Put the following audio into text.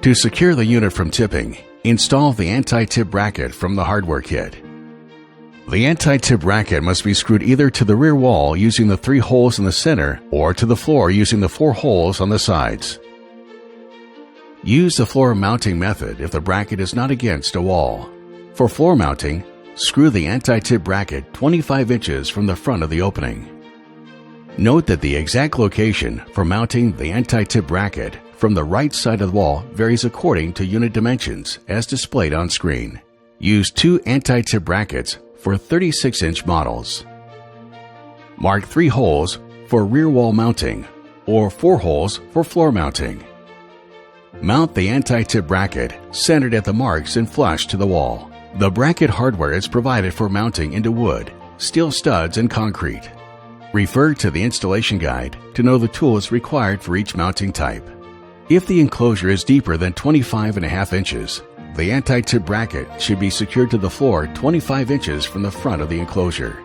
To secure the unit from tipping, install the anti-tip bracket from the hardware kit. The anti-tip bracket must be screwed either to the rear wall using the 3 holes in the center or to the floor using the 4 holes on the sides. Use the floor mounting method if the bracket is not against a wall. For floor mounting, screw the anti-tip bracket 25 inches from the front of the opening. Note that the exact location for mounting the anti-tip bracket from the right side of the wall varies according to unit dimensions as displayed on screen. Use 2 anti-tip brackets for 36-inch models. Mark 3 holes for rear wall mounting or 4 holes for floor mounting. Mount the anti-tip bracket centered at the marks and flush to the wall. The bracket hardware is provided for mounting into wood, steel studs, and concrete. Refer to the installation guide to know the tools required for each mounting type. If the enclosure is deeper than 25.5 inches, the anti-tip bracket should be secured to the floor 25 inches from the front of the enclosure.